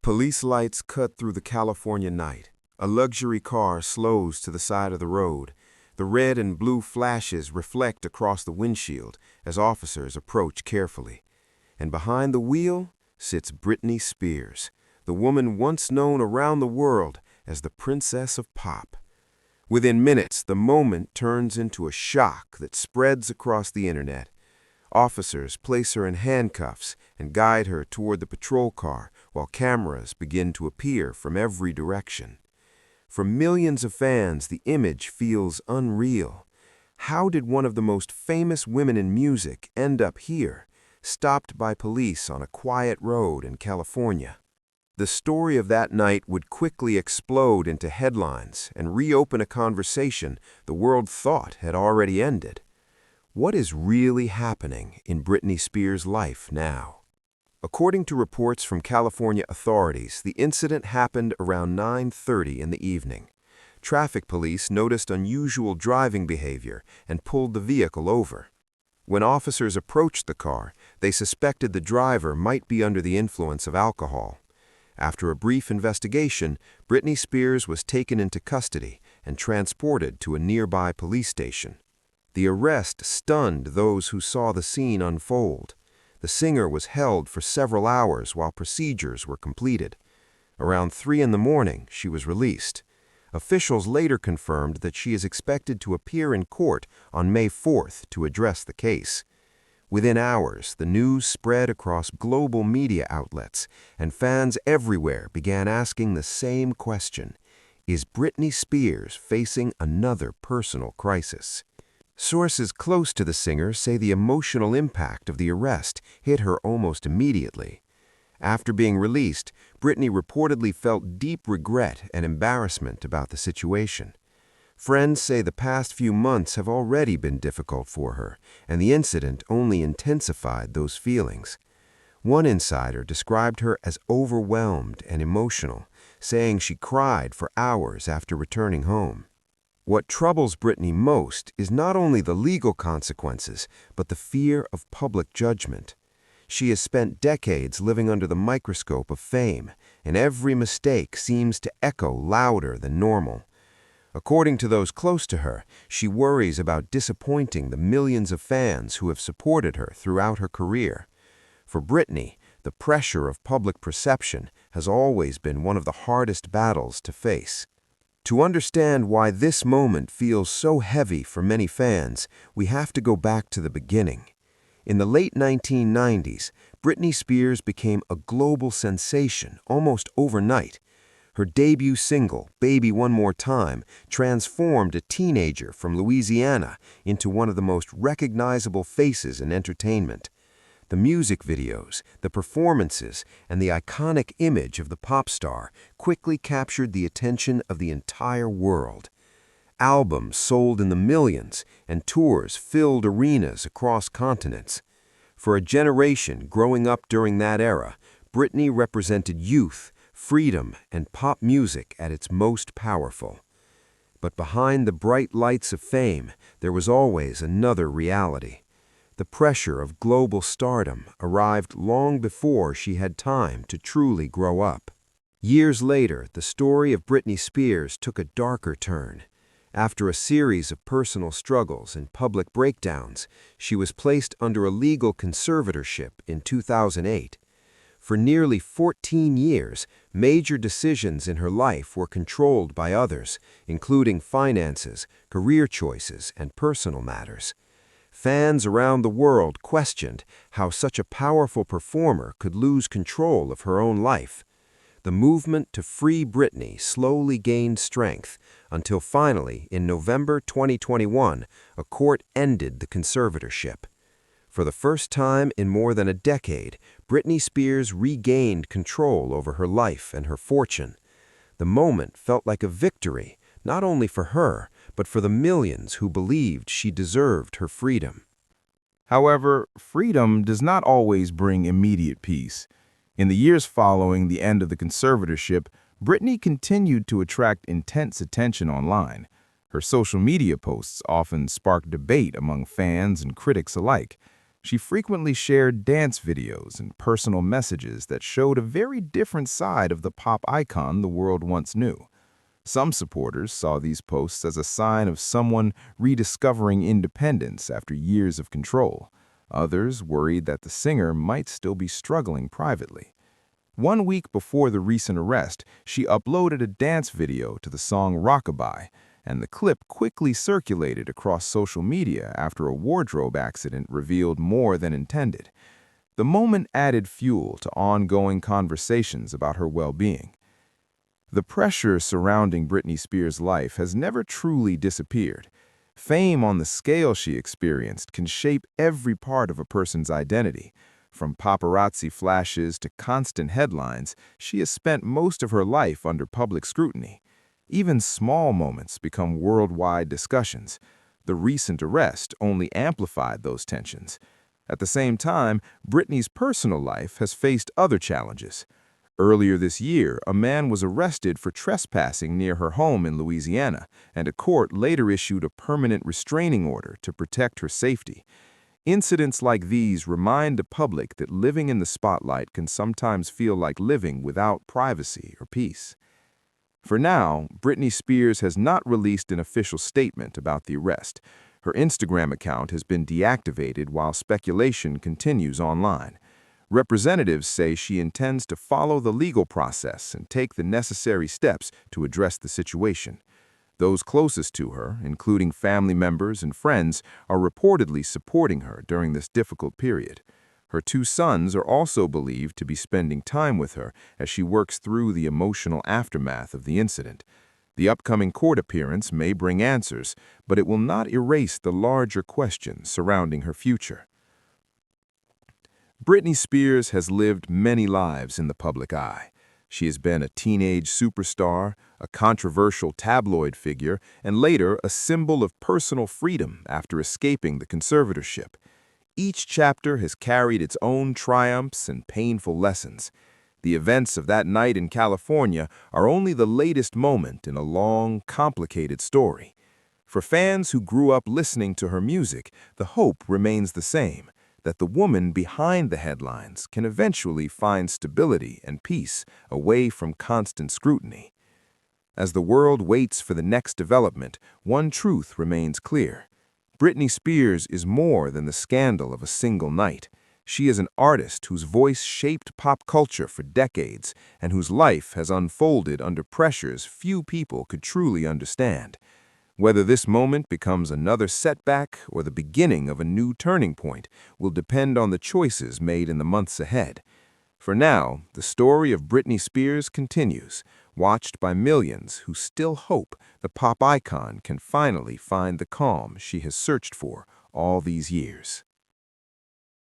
Police lights cut through the California night. A luxury car slows to the side of the road. The red and blue flashes reflect across the windshield as officers approach carefully. And behind the wheel sits Britney Spears, the woman once known around the world as the Princess of Pop. Within minutes, the moment turns into a shock that spreads across the internet. Officers place her in handcuffs and guide her toward the patrol car while cameras begin to appear from every direction. For millions of fans, the image feels unreal. How did one of the most famous women in music end up here, stopped by police on a quiet road in California? The story of that night would quickly explode into headlines and reopen a conversation the world thought had already ended. What is really happening in Britney Spears' life now? According to reports from California authorities, the incident happened around 9:30 in the evening. Traffic police noticed unusual driving behavior and pulled the vehicle over. When officers approached the car, they suspected the driver might be under the influence of alcohol. After a brief investigation, Britney Spears was taken into custody and transported to a nearby police station. The arrest stunned those who saw the scene unfold. The singer was held for several hours while procedures were completed. Around 3 in the morning, she was released. Officials later confirmed that she is expected to appear in court on May 4th to address the case. Within hours, the news spread across global media outlets, and fans everywhere began asking the same question: is Britney Spears facing another personal crisis? Sources close to the singer say the emotional impact of the arrest hit her almost immediately. After being released, Britney reportedly felt deep regret and embarrassment about the situation. Friends say the past few months have already been difficult for her, and the incident only intensified those feelings. One insider described her as overwhelmed and emotional, saying she cried for hours after returning home. What troubles Britney most is not only the legal consequences, but the fear of public judgment. She has spent decades living under the microscope of fame, and every mistake seems to echo louder than normal. According to those close to her, she worries about disappointing the millions of fans who have supported her throughout her career. For Britney, the pressure of public perception has always been one of the hardest battles to face. To understand why this moment feels so heavy for many fans, we have to go back to the beginning. In the late 1990s, Britney Spears became a global sensation almost overnight. Her debut single, Baby One More Time, transformed a teenager from Louisiana into one of the most recognizable faces in entertainment. The music videos, the performances, and the iconic image of the pop star quickly captured the attention of the entire world. Albums sold in the millions, and tours filled arenas across continents. For a generation growing up during that era, Britney represented youth, freedom, and pop music at its most powerful. But behind the bright lights of fame, there was always another reality. The pressure of global stardom arrived long before she had time to truly grow up. Years later, the story of Britney Spears took a darker turn. After a series of personal struggles and public breakdowns, she was placed under a legal conservatorship in 2008. For nearly 14 years, major decisions in her life were controlled by others, including finances, career choices, and personal matters. Fans around the world questioned how such a powerful performer could lose control of her own life. The movement to free Britney slowly gained strength until finally, in November 2021, a court ended the conservatorship. For the first time in more than a decade, Britney Spears regained control over her life and her fortune. The moment felt like a victory, not only for her, but for the millions who believed she deserved her freedom. However, freedom does not always bring immediate peace. In the years following the end of the conservatorship, Britney continued to attract intense attention online. Her social media posts often sparked debate among fans and critics alike. She frequently shared dance videos and personal messages that showed a very different side of the pop icon the world once knew. Some supporters saw these posts as a sign of someone rediscovering independence after years of control. Others worried that the singer might still be struggling privately. 1 week before the recent arrest, she uploaded a dance video to the song Rockabye, and the clip quickly circulated across social media after a wardrobe accident revealed more than intended. The moment added fuel to ongoing conversations about her well-being. The pressure surrounding Britney Spears' life has never truly disappeared. Fame on the scale she experienced can shape every part of a person's identity. From paparazzi flashes to constant headlines, she has spent most of her life under public scrutiny. Even small moments become worldwide discussions. The recent arrest only amplified those tensions. At the same time, Britney's personal life has faced other challenges. Earlier this year, a man was arrested for trespassing near her home in Louisiana, and a court later issued a permanent restraining order to protect her safety. Incidents like these remind the public that living in the spotlight can sometimes feel like living without privacy or peace. For now, Britney Spears has not released an official statement about the arrest. Her Instagram account has been deactivated while speculation continues online. Representatives say she intends to follow the legal process and take the necessary steps to address the situation. Those closest to her, including family members and friends, are reportedly supporting her during this difficult period. Her 2 sons are also believed to be spending time with her as she works through the emotional aftermath of the incident. The upcoming court appearance may bring answers, but it will not erase the larger questions surrounding her future. Britney Spears has lived many lives in the public eye. She has been a teenage superstar, a controversial tabloid figure, and later a symbol of personal freedom after escaping the conservatorship. Each chapter has carried its own triumphs and painful lessons. The events of that night in California are only the latest moment in a long, complicated story. For fans who grew up listening to her music, the hope remains the same, that the woman behind the headlines can eventually find stability and peace away from constant scrutiny. As the world waits for the next development, one truth remains clear. Britney Spears is more than the scandal of a single night. She is an artist whose voice shaped pop culture for decades and whose life has unfolded under pressures few people could truly understand. Whether this moment becomes another setback or the beginning of a new turning point will depend on the choices made in the months ahead. For now, the story of Britney Spears continues, watched by millions who still hope the pop icon can finally find the calm she has searched for all these years.